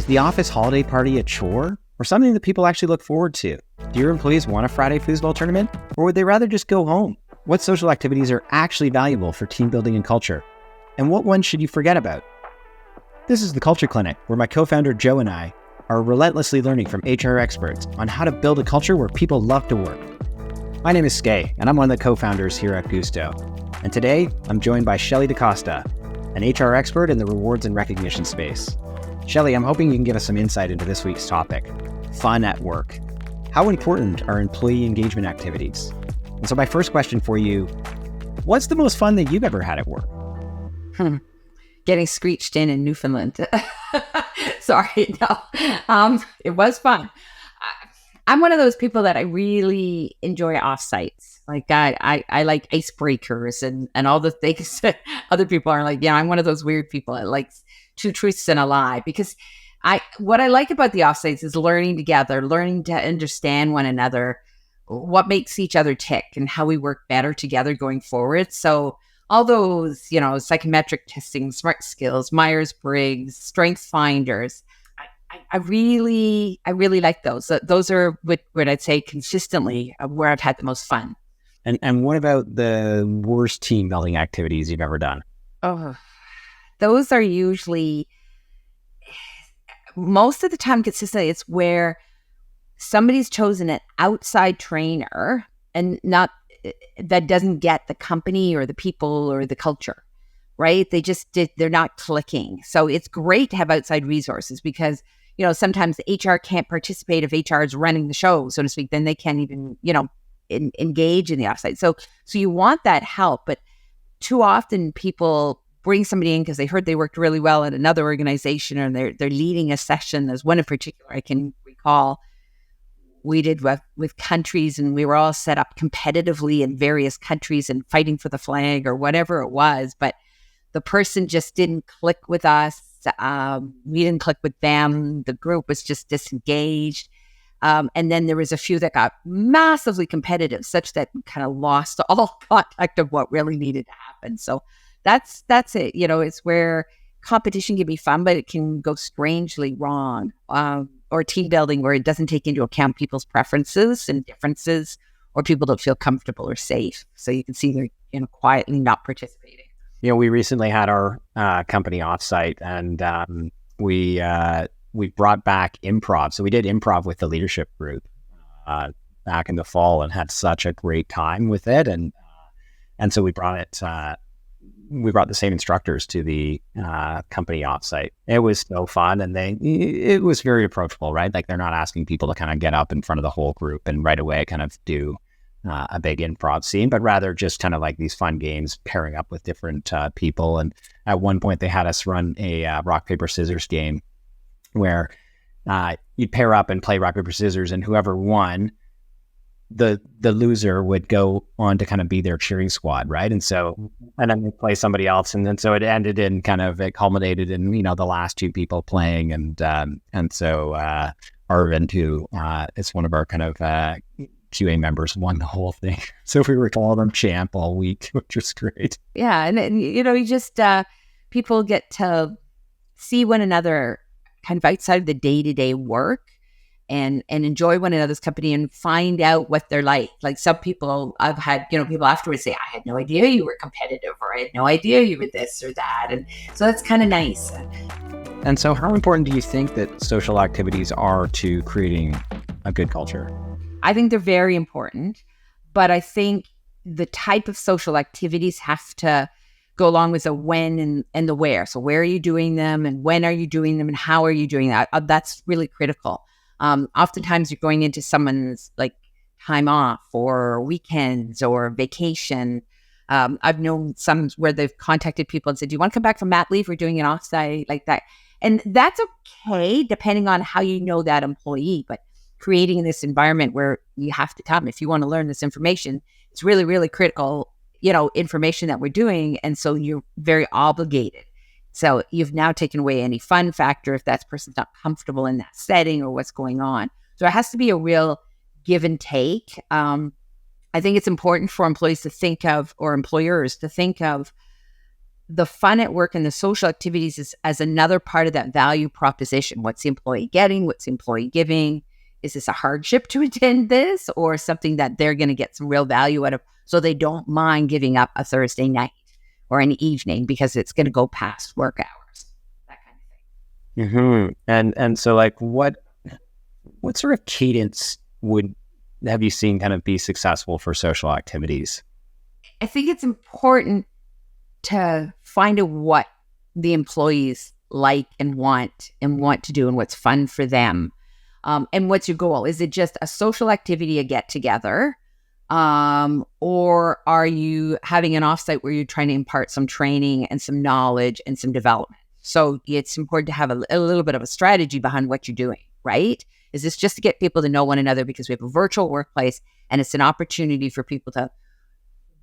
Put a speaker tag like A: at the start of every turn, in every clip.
A: Is the office holiday party a chore or something that people actually look forward to? Do your employees want a Friday foosball tournament, or would they rather just go home? What social activities are actually valuable for team building and culture? And what ones should you forget about? This is the Culture Clinic, where my co-founder Joe and I are relentlessly learning from HR experts on how to build a culture where people love to work. My name is Skai, and I'm one of the co-founders here at Guusto. And today, I'm joined by Shelley DaCosta, an HR expert in the rewards and recognition space. Shelley, I'm hoping you can give us some insight into this week's topic, fun at work. How important are employee engagement activities? And so my first question for you, what's the most fun that you've ever had at work?
B: Getting screeched in Newfoundland. Sorry, no. It was fun. I'm one of those people that I really enjoy offsites. Like I like icebreakers and all the things that other people are like. Yeah, I'm one of those weird people that likes two truths and a lie, because what I like about the offsites is learning together, learning to understand one another, what makes each other tick, and how we work better together going forward. So all those, psychometric testing, SMART skills, Myers-Briggs, strength finders, I really like those. Those are what I'd say consistently where I've had the most fun.
A: And what about the worst team building activities you've ever done?
B: Oh, those are usually, most of the time consistently, it's where somebody's chosen an outside trainer and that doesn't get the company or the people or the culture, right? They're not clicking. So it's great to have outside resources because, sometimes HR can't participate if HR is running the show, so to speak. Then they can't even, engage in the offsite. So you want that help, but too often people bring somebody in because they heard they worked really well at another organization, or they're leading a session. There's one in particular I can recall we did with countries, and we were all set up competitively in various countries and fighting for the flag or whatever it was. But the person just didn't click with us. We didn't click with them. The group was just disengaged. And then there was a few that got massively competitive, such that we kind of lost all contact of what really needed to happen. So that's it. It's where competition can be fun, but it can go strangely wrong. Or team building where it doesn't take into account people's preferences and differences, or people don't feel comfortable or safe. So you can see they're quietly not participating.
A: We recently had our company offsite, and we brought back improv. So we did improv with the leadership group back in the fall and had such a great time with it. And so we brought the same instructors to the company offsite. It was so fun, and it was very approachable, right? Like, they're not asking people to kind of get up in front of the whole group and right away kind of do a big improv scene, but rather just kind of like these fun games, pairing up with different people. And at one point they had us run a rock, paper, scissors game where you'd pair up and play rock, paper, scissors, and whoever won, the loser would go on to kind of be their cheering squad, right? And then they play somebody else, and then so it it culminated in the last two people playing, and so Arvind, who is one of our kind of QA members, won the whole thing. So we were calling him champ all week, which was great.
B: Yeah, and you just people get to see one another kind of outside of the day-to-day work. And enjoy one another's company and find out what they're like. Like, some people I've had, people afterwards say, I had no idea you were competitive, or I had no idea you were this or that. And so that's kind of nice.
A: And so how important do you think that social activities are to creating a good culture?
B: I think they're very important, but I think the type of social activities have to go along with the when and the where. So where are you doing them, and when are you doing them, and how are you doing that? That's really critical. Oftentimes you're going into someone's like time off or weekends or vacation. I've known some where they've contacted people and said, do you want to come back from mat leave? We're doing an offsite like that. And that's okay, depending on how you know that employee, but creating this environment where you have to come if you want to learn this information. It's really, really critical, information that we're doing. And so you're very obligated. So you've now taken away any fun factor if that person's not comfortable in that setting or what's going on. So it has to be a real give and take. I think it's important for employees to think of, or employers to think of, the fun at work and the social activities is as another part of that value proposition. What's the employee getting? What's the employee giving? Is this a hardship to attend this, or something that they're going to get some real value out of, so they don't mind giving up a Thursday night or an evening because it's going to go past work hours, that kind of thing.
A: And so like what sort of cadence have you seen kind of be successful for social activities?
B: I think it's important to find out what the employees like and want to do and what's fun for them. And what's your goal? Is it just a social activity, a get together? Or are you having an offsite where you're trying to impart some training and some knowledge and some development? So it's important to have a little bit of a strategy behind what you're doing, right? Is this just to get people to know one another because we have a virtual workplace and it's an opportunity for people to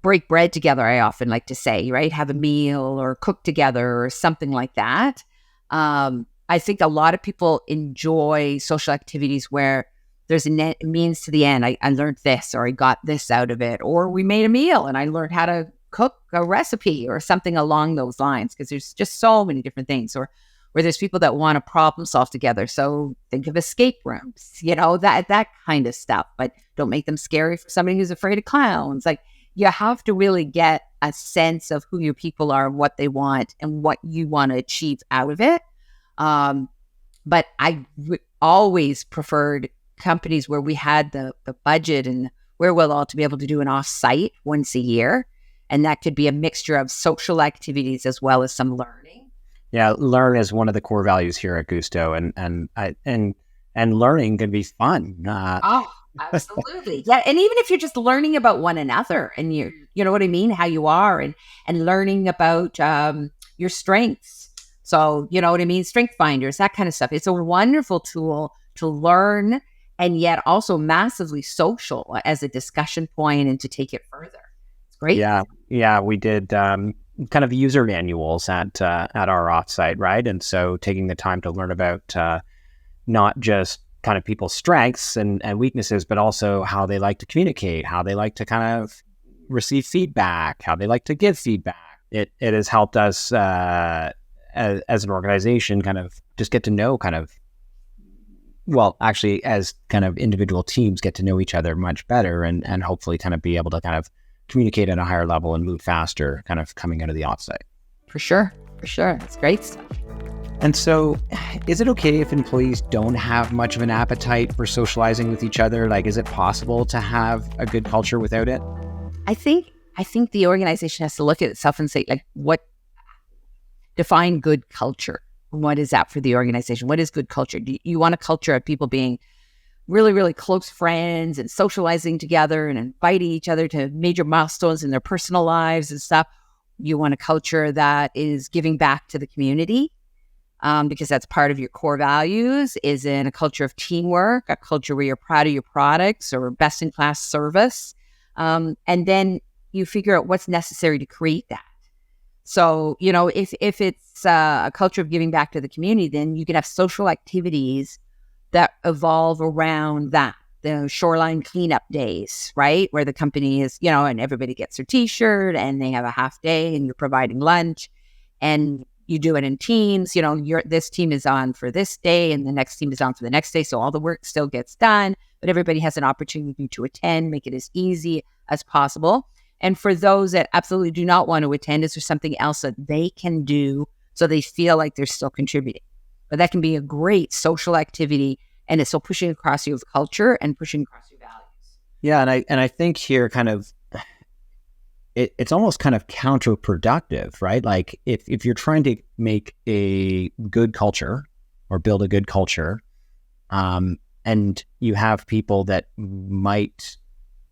B: break bread together, I often like to say, right? Have a meal or cook together or something like that. I think a lot of people enjoy social activities where there's a means to the end. I learned this, or I got this out of it, or we made a meal and I learned how to cook a recipe or something along those lines, because there's just so many different things. Or where there's people that want to problem solve together. So think of escape rooms, that kind of stuff, but don't make them scary for somebody who's afraid of clowns. Like, you have to really get a sense of who your people are, what they want, and what you want to achieve out of it. But I always preferred companies where we had the budget and wherewithal to be able to do an off-site once a year. And that could be a mixture of social activities as well as some learning.
A: Yeah, learn is one of the core values here at Guusto, and learning can be fun.
B: Absolutely. Yeah. And even if you're just learning about one another and you know what I mean, how you are, and learning about your strengths. So, you know what I mean? Strength finders, that kind of stuff. It's a wonderful tool to learn, and yet also massively social as a discussion point and to take it further. It's great.
A: Yeah. We did kind of user manuals at our offsite, right? And so taking the time to learn about not just kind of people's strengths and weaknesses, but also how they like to communicate, how they like to kind of receive feedback, how they like to give feedback. It has helped us as an organization kind of just get to know actually as kind of individual teams get to know each other much better, and hopefully kind of be able to kind of communicate at a higher level and move faster kind of coming out of the offsite.
B: For sure. It's great stuff.
A: And so is it okay if employees don't have much of an appetite for socializing with each other? Like, is it possible to have a good culture without it?
B: I think the organization has to look at itself and say, like, what define good culture? What is that for the organization? What is good culture? Do you want a culture of people being really, really close friends and socializing together and inviting each other to major milestones in their personal lives and stuff? You want a culture that is giving back to the community, because that's part of your core values, is in a culture of teamwork, a culture where you're proud of your products or best-in-class service. And then you figure out what's necessary to create that. So, if it's a culture of giving back to the community, then you can have social activities that evolve around that. The shoreline cleanup days, right? Where the company is, and everybody gets their t-shirt and they have a half day and you're providing lunch, and you do it in teams. This team is on for this day and the next team is on for the next day. So all the work still gets done, but everybody has an opportunity to attend, make it as easy as possible. And for those that absolutely do not want to attend, is there something else that they can do so they feel like they're still contributing? But that can be a great social activity, and it's still pushing across your culture and pushing across your values.
A: Yeah, and I think here kind of it's almost kind of counterproductive, right? Like if you're trying to make a good culture or build a good culture, and you have people that might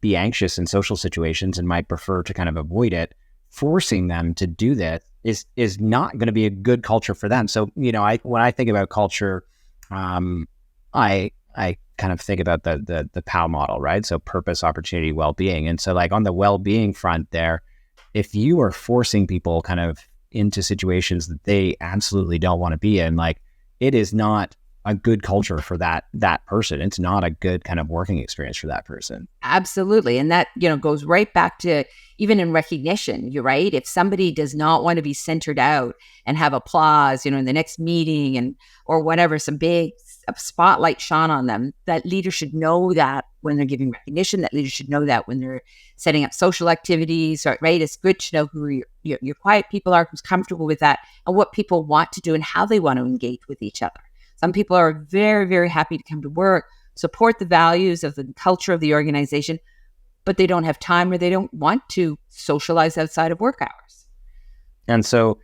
A: be anxious in social situations and might prefer to kind of avoid it, forcing them to do that is not going to be a good culture for them. So, when I think about culture, I kind of think about the POW model, right? So purpose, opportunity, well-being. And so like on the well-being front there, if you are forcing people kind of into situations that they absolutely don't want to be in, like it is not a good culture for that person. It's not a good kind of working experience for that person.
B: Absolutely. And that, goes right back to even in recognition, you're right. If somebody does not want to be centered out and have applause, in the next meeting or whatever, some big spotlight shone on them, that leader should know that when they're giving recognition, that leader should know that when they're setting up social activities, right? It's good to know who your quiet people are, who's comfortable with that, and what people want to do and how they want to engage with each other. Some people are very, very happy to come to work, support the values of the culture of the organization, but they don't have time or they don't want to socialize outside of work hours.
A: And so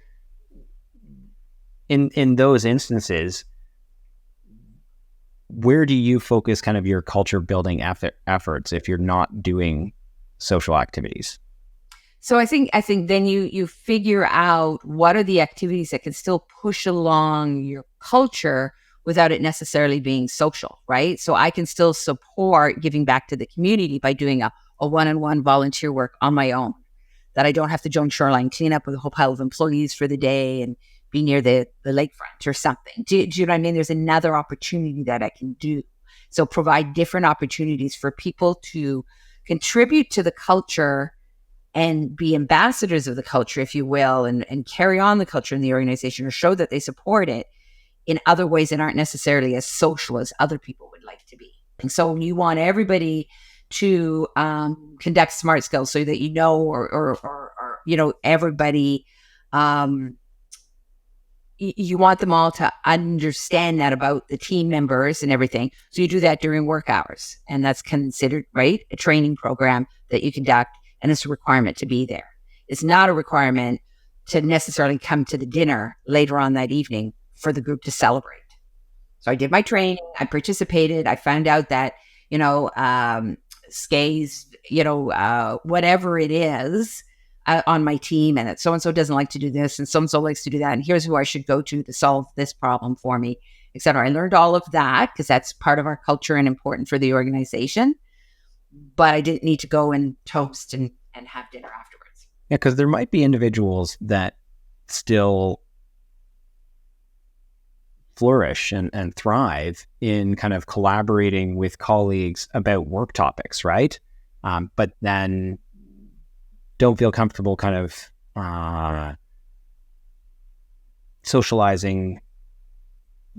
A: in those instances, where do you focus kind of your culture building efforts if you're not doing social activities?
B: So I think then you figure out what are the activities that can still push along your culture without it necessarily being social, right? So I can still support giving back to the community by doing a one-on-one volunteer work on my own, that I don't have to join shoreline cleanup with a whole pile of employees for the day and be near the lakefront or something. Do you know what I mean? There's another opportunity that I can do. So provide different opportunities for people to contribute to the culture and be ambassadors of the culture, if you will, and carry on the culture in the organization or show that they support it in other ways that aren't necessarily as social as other people would like to be. And so you want everybody to conduct smart skills so that or everybody, you want them all to understand that about the team members and everything. So you do that during work hours, and that's considered, right, a training program that you conduct, and it's a requirement to be there. It's not a requirement to necessarily come to the dinner later on that evening for the group to celebrate. So I did my training, I participated, I found out that, Skai's, whatever it is on my team, and that so-and-so doesn't like to do this and so-and-so likes to do that, and here's who I should go to solve this problem for me, etc. I learned all of that because that's part of our culture and important for the organization, but I didn't need to go and toast and have dinner afterwards.
A: Yeah, because there might be individuals that still flourish and thrive in kind of collaborating with colleagues about work topics, right? But then don't feel comfortable kind of socializing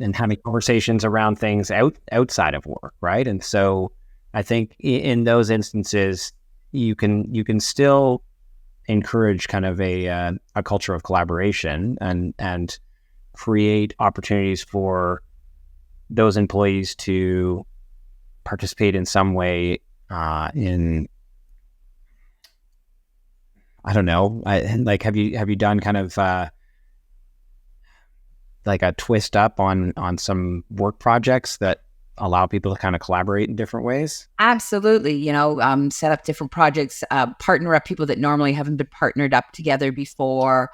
A: and having conversations around things outside of work, right? And so I think in those instances, you can still encourage kind of a culture of collaboration and create opportunities for those employees to participate in some way in, I don't know, have you done kind of like a twist up on some work projects that allow people to kind of collaborate in different ways?
B: Absolutely. Set up different projects, partner up people that normally haven't been partnered up together before,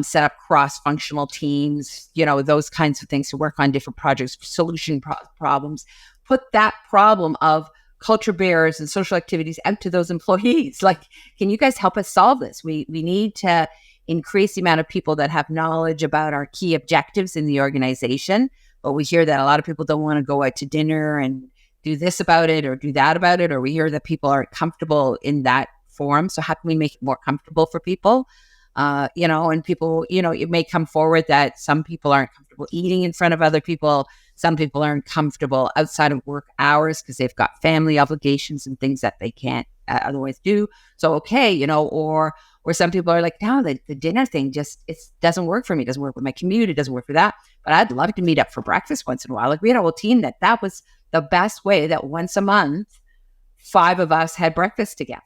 B: set up cross-functional teams, those kinds of things to work on different projects, solution problems, put that problem of culture barriers and social activities out to those employees. Like, can you guys help us solve this? We need to increase the amount of people that have knowledge about our key objectives in the organization. But we hear that a lot of people don't want to go out to dinner and do this about it or do that about it, or we hear that people aren't comfortable in that forum. So how can we make it more comfortable for people? And people, it may come forward that some people aren't comfortable eating in front of other people. Some people aren't comfortable outside of work hours because they've got family obligations and things that they can't otherwise do. So, okay, or some people are like, no, the dinner thing it doesn't work for me. It doesn't work with my commute. It doesn't work for that. But I'd love to meet up for breakfast once in a while. Like, we had a whole team that was the best way, that once a month, 5 of us had breakfast together.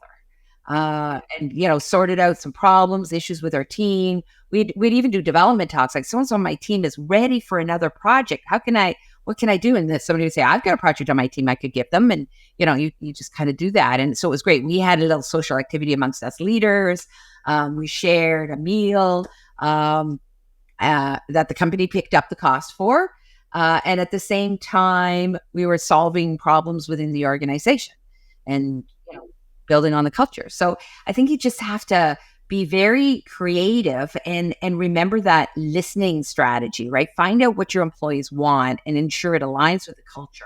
B: And sorted out some problems, issues with our team. We'd even do development talks, like, so-and-so on my team is ready for another project. What can I do? And then somebody would say, I've got a project on my team I could give them. And, you just kind of do that. And so it was great. We had a little social activity amongst us leaders. We shared a meal that the company picked up the cost for. And at the same time, we were solving problems within the organization and, building on the culture. So I think you just have to be very creative and remember that listening strategy, right? Find out what your employees want and ensure it aligns with the culture.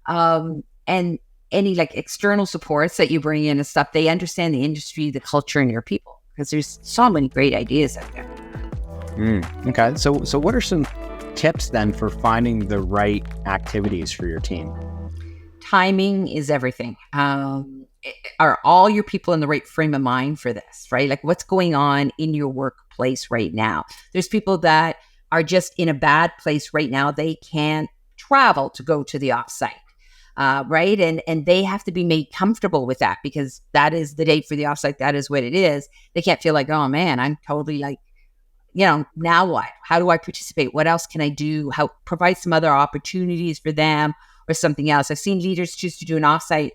B: And any like external supports that you bring in and stuff, they understand the industry, the culture, and your people, because there's so many great ideas out there.
A: Okay. So what are some tips then for finding the right activities for your team?
B: Timing is everything. Are all your people in the right frame of mind for this, right? Like what's going on in your workplace right now? There's people that are just in a bad place right now. They can't travel to go to the offsite, right? And they have to be made comfortable with that because that is the date for the offsite. That is what it is. They can't feel like, oh man, I'm totally like, now what? How do I participate? What else can I do? How provide some other opportunities for them or something else? I've seen leaders choose to do an offsite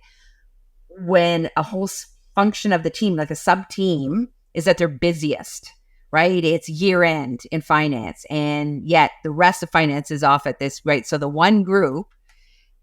B: when a whole function of the team, like a sub team, is at their busiest, right? It's year end in finance, and yet the rest of finance is off at this, right? So the one group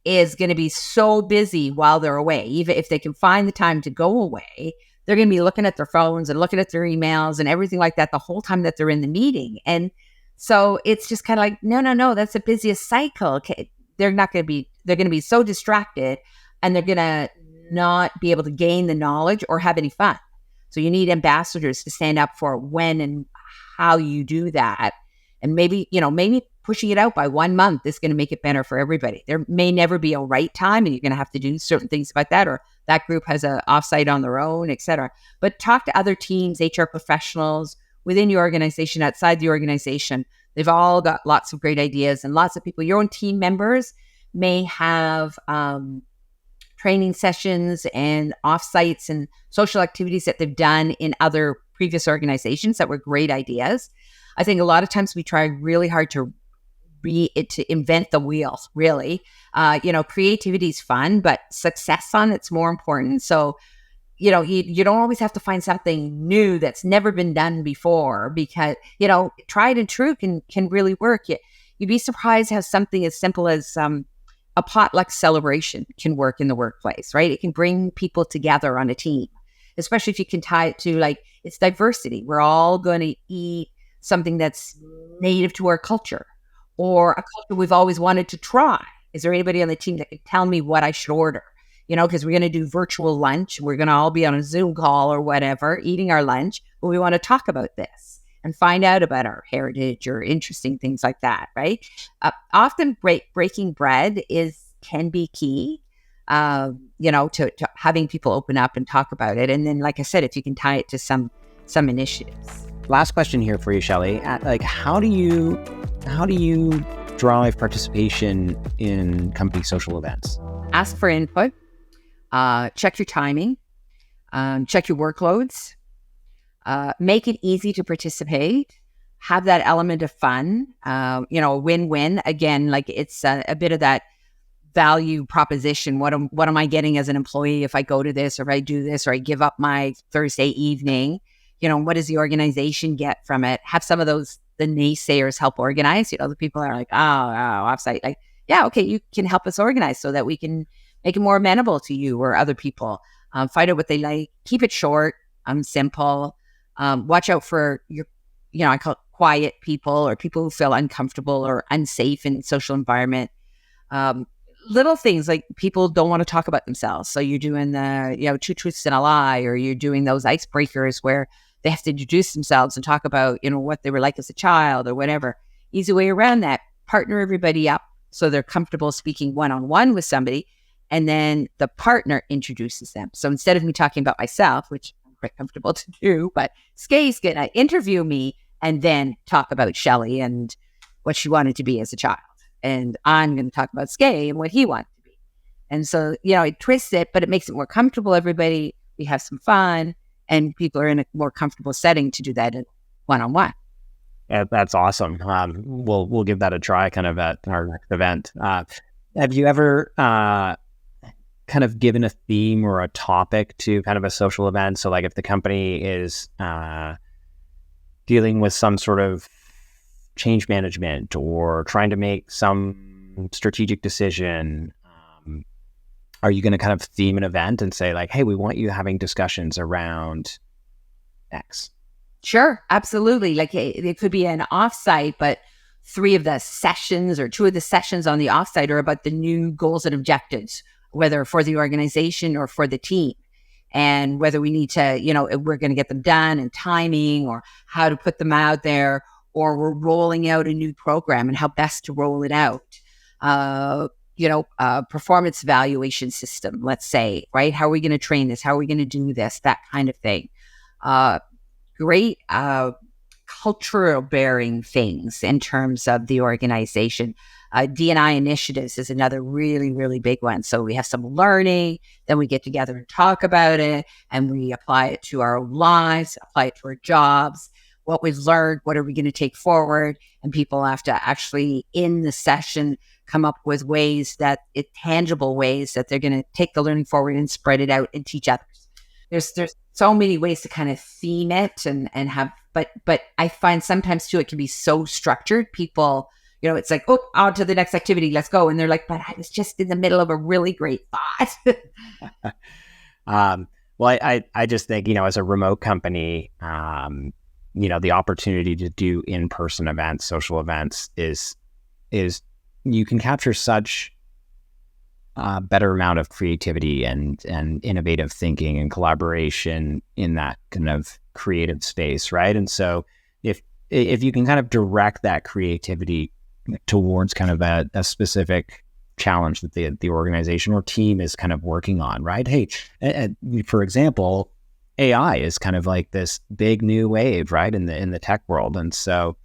B: is going to be so busy while they're away. Even if they can find the time to go away, they're going to be looking at their phones and looking at their emails and everything like that the whole time that they're in the meeting. And so it's just kind of like, no, that's the busiest cycle. Okay. They're going to be so distracted, and they're going to not be able to gain the knowledge or have any fun. So you need ambassadors to stand up for when and how you do that. And maybe pushing it out by 1 month is going to make it better for everybody. There may never be a right time, and you're going to have to do certain things about that, or that group has an offsite on their own, etc. But talk to other teams, HR professionals within your organization, outside the organization. They've all got lots of great ideas, and lots of people, your own team members may have training sessions and offsites and social activities that they've done in other previous organizations that were great ideas. I think a lot of times we try really hard to invent the wheel, really. Creativity is fun, but success on it's more important. So, you don't always have to find something new that's never been done before, because, tried and true can really work. You'd be surprised how something as simple as a potluck celebration can work in the workplace, right? It can bring people together on a team, especially if you can tie it to like, it's diversity. We're all going to eat something that's native to our culture, or a culture we've always wanted to try. Is there anybody on the team that can tell me what I should order? Because we're going to do virtual lunch. We're going to all be on a Zoom call or whatever, eating our lunch, but we want to talk about this and find out about our heritage or interesting things like that, right? Often breaking bread can be key, to having people open up and talk about it. And then, like I said, if you can tie it to some initiatives.
A: Last question here for you, Shelley. Like, how do you drive participation in company social events?
B: Ask for input. Check your timing. Check your workloads. Make it easy to participate. Have that element of fun. Win-win. Again, like it's a bit of that value proposition. What am I getting as an employee if I go to this, or if I do this, or I give up my Thursday evening? What does the organization get from it? Have some of the naysayers help organize. The people are like, oh, offsite. Like, yeah, okay, you can help us organize so that we can make it more amenable to you or other people. Find out what they like. Keep it short, simple. Watch out for your, I call it quiet people, or people who feel uncomfortable or unsafe in social environment. Little things like people don't want to talk about themselves. So you're doing the, 2 truths and a lie, or you're doing those icebreakers where they have to introduce themselves and talk about, what they were like as a child or whatever. Easy way around that. Partner everybody up so they're comfortable speaking one-on-one with somebody, and then the partner introduces them. So instead of me talking about myself, which I'm quite comfortable to do, but Skai's going to interview me and then talk about Shelley and what she wanted to be as a child. And I'm going to talk about Skai and what he wanted to be. And so, it twists it, but it makes it more comfortable. Everybody, we have some fun, and people are in a more comfortable setting to do that one-on-one.
A: Yeah, that's awesome. We'll give that a try kind of at our next event. Have you ever kind of given a theme or a topic to kind of a social event? So like if the company is dealing with some sort of change management or trying to make some strategic decision, are you going to kind of theme an event and say like, hey, we want you having discussions around X.
B: Sure, absolutely. Like it could be an offsite, but 3 of the sessions or 2 of the sessions on the offsite are about the new goals and objectives, whether for the organization or for the team. And whether we need to, if we're going to get them done and timing or how to put them out there, or we're rolling out a new program and how best to roll it out. Performance evaluation system, let's say, right? How are we going to train this? How are we going to do this? That kind of thing. Great cultural bearing things in terms of the organization. D&I initiatives is another really, really big one. So we have some learning, then we get together and talk about it, and we apply it to our lives, apply it to our jobs, what we've learned, what are we going to take forward, and people have to actually, in the session, come up with tangible ways that they're going to take the learning forward and spread it out and teach others. There's so many ways to kind of theme it and have, but I find sometimes too, it can be so structured. People, it's like, oh, on to the next activity, let's go. And they're like, but I was just in the middle of a really great thought.
A: Well, I just think, as a remote company, the opportunity to do in-person events, social events is you can capture such better amount of creativity and innovative thinking and collaboration in that kind of creative space, right? And so if you can kind of direct that creativity towards kind of a specific challenge that the organization or team is kind of working on, right? Hey, for example, AI is kind of like this big new wave, right, in the tech world, and so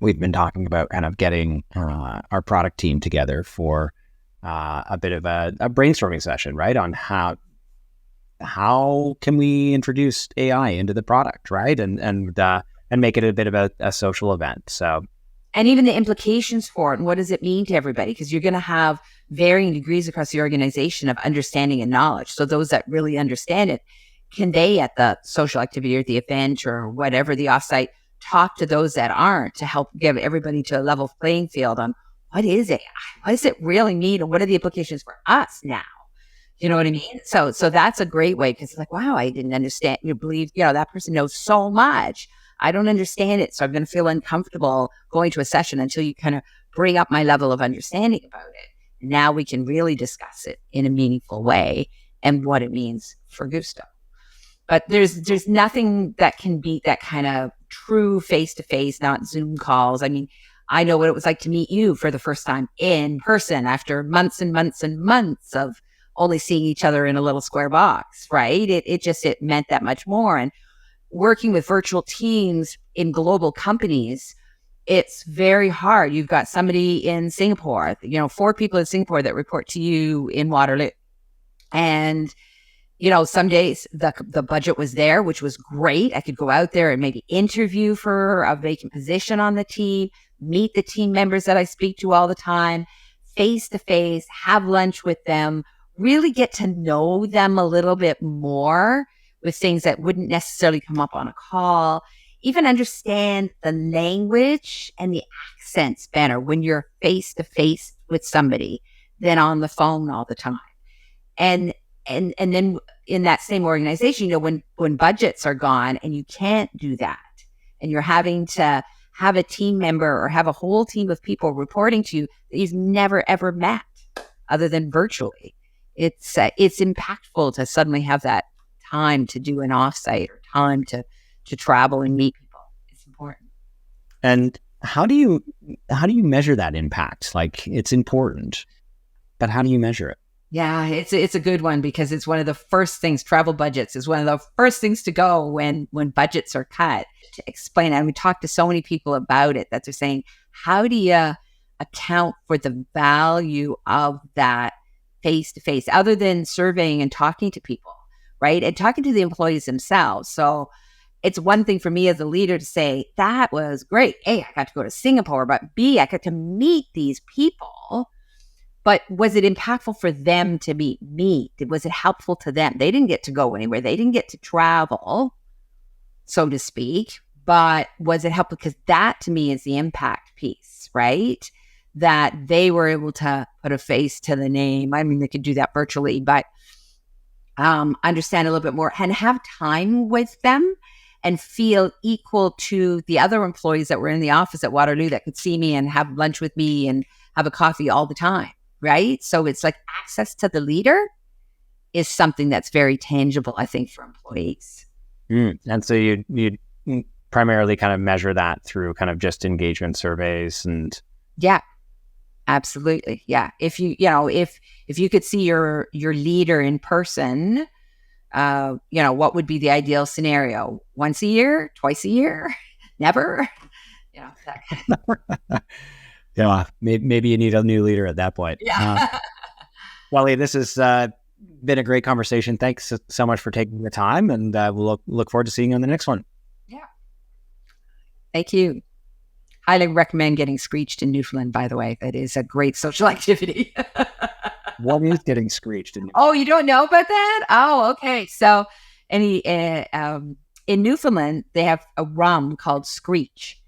A: we've been talking about kind of getting our product team together for a bit of a brainstorming session, right, on how can we introduce AI into the product, right, and make it a bit of a social event. So,
B: and even the implications for it, and what does it mean to everybody? Because you're going to have varying degrees across the organization of understanding and knowledge. So those that really understand it, can they at the social activity or the event or whatever, the offsite, talk to those that aren't to help give everybody to a level playing field on what is AI? What does it really mean? And what are the implications for us now? You know what I mean? So that's a great way, because it's like, wow, I didn't understand. You believe, that person knows so much. I don't understand it. So I'm going to feel uncomfortable going to a session until you kind of bring up my level of understanding about it. Now we can really discuss it in a meaningful way and what it means for Guusto. But there's nothing that can beat that kind of true face-to-face, not Zoom calls. I mean, I know what it was like to meet you for the first time in person after months and months and months of only seeing each other in a little square box, right? It meant that much more. And working with virtual teams in global companies, it's very hard. You've got somebody in Singapore, 4 people in Singapore that report to you in Waterloo. And some days the budget was there, which was great. I could go out there and maybe interview for a vacant position on the team, meet the team members that I speak to all the time, face to face, have lunch with them, really get to know them a little bit more with things that wouldn't necessarily come up on a call, even understand the language and the accents better when you're face to face with somebody than on the phone all the time. And then in that same organization, when budgets are gone and you can't do that, and you're having to have a team member or have a whole team of people reporting to you that you've never ever met other than virtually, it's impactful to suddenly have that time to do an offsite or time to travel and meet people. It's important.
A: And how do you measure that impact? Like, it's important, but how do you measure it?
B: Yeah, it's a good one, because it's one of the first things. Travel budgets is one of the first things to go when budgets are cut. To explain, and we talked to so many people about it, that they're saying, how do you account for the value of that face-to-face, other than surveying and talking to people, right? And talking to the employees themselves. So it's one thing for me as a leader to say, that was great. A, I got to go to Singapore, but B, I got to meet these people. But was it impactful for them to meet me? Was it helpful to them? They didn't get to go anywhere. They didn't get to travel, so to speak. But was it helpful? Because that, to me, is the impact piece, right? That they were able to put a face to the name. I mean, they could do that virtually, but understand a little bit more, and have time with them and feel equal to the other employees that were in the office at Waterloo that could see me and have lunch with me and have a coffee all the time, right? So it's like access to the leader is something that's very tangible, I think, for employees.
A: And so you primarily kind of measure that through kind of just engagement surveys and...
B: Yeah, absolutely. Yeah. If you could see your leader in person, what would be the ideal scenario? Once a year, twice a year, never?
A: Yeah, maybe you need a new leader at that point.
B: Yeah.
A: Wally, this has been a great conversation. Thanks so much for taking the time, and we'll look forward to seeing you on the next one.
B: Yeah. Thank you. Highly recommend getting screeched in Newfoundland, by the way. That is a great social activity.
A: What is getting screeched?
B: Oh, you don't know about that? Oh, okay. So in Newfoundland, they have a rum called Screech.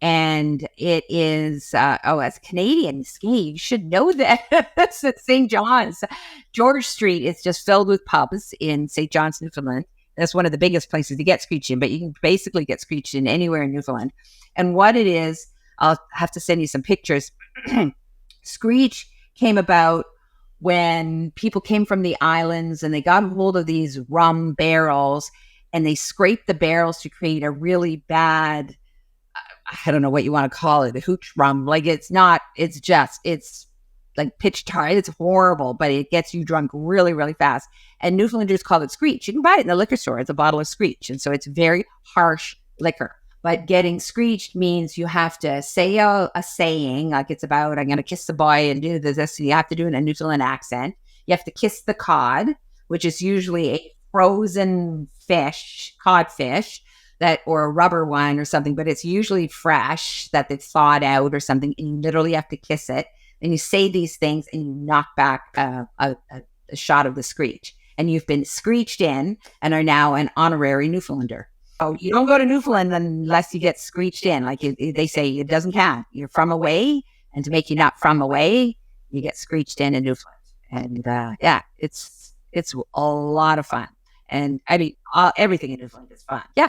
B: And it is, as a Canadian, you should know that. It's at St. John's. George Street is just filled with pubs in St. John's, Newfoundland. That's one of the biggest places to get screeched in, but you can basically get screeched in anywhere in Newfoundland. And what it is, I'll have to send you some pictures. Screech came about when people came from the islands and they got hold of these rum barrels and they scraped the barrels to create a really bad, I don't know what you want to call it, a hooch rum. Like it's like pitch tart. It's horrible, but it gets you drunk really, really fast. And Newfoundlanders call it Screech. You can buy it in the liquor store. It's a bottle of Screech. And so it's very harsh liquor. But getting screeched means you have to say a saying, like it's about, I'm going to kiss the boy and do this. You have to do it in a Newfoundland accent. You have to kiss the cod, which is usually a frozen fish, codfish, or a rubber one or something, but it's usually fresh that they've thawed out or something. And you literally have to kiss it. And you say these things and you knock back a shot of the screech. And you've been screeched in and are now an honorary Newfoundlander. Oh, you don't go to Newfoundland unless you get screeched in. Like they say, it doesn't count. You're from away, and to make you not from away, you get screeched in Newfoundland. And it's a lot of fun. And I mean, everything in Newfoundland is fun. Yeah,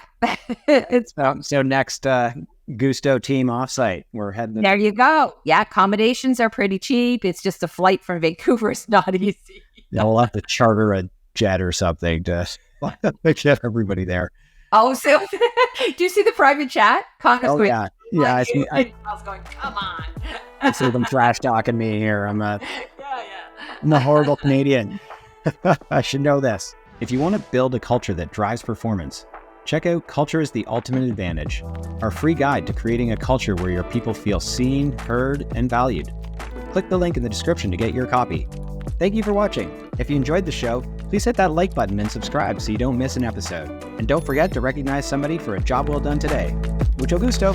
B: it's
A: so next Guusto team offsite. We're heading.
B: There you go. Yeah, accommodations are pretty cheap. It's just a flight from Vancouver. It's not easy.
A: Yeah, we'll have to charter a jet or something to get everybody there.
B: Oh, so do you see the private chat?
A: Oh, yeah. Yeah, I see.
B: I was going, come on.
A: I see them trash talking me here. I'm a horrible Canadian. I should know this. If you want to build a culture that drives performance, check out Culture is the Ultimate Advantage, our free guide to creating a culture where your people feel seen, heard, and valued. Click the link in the description to get your copy. Thank you for watching. If you enjoyed the show, please hit that like button and subscribe so you don't miss an episode. And don't forget to recognize somebody for a job well done today. Mucho gusto!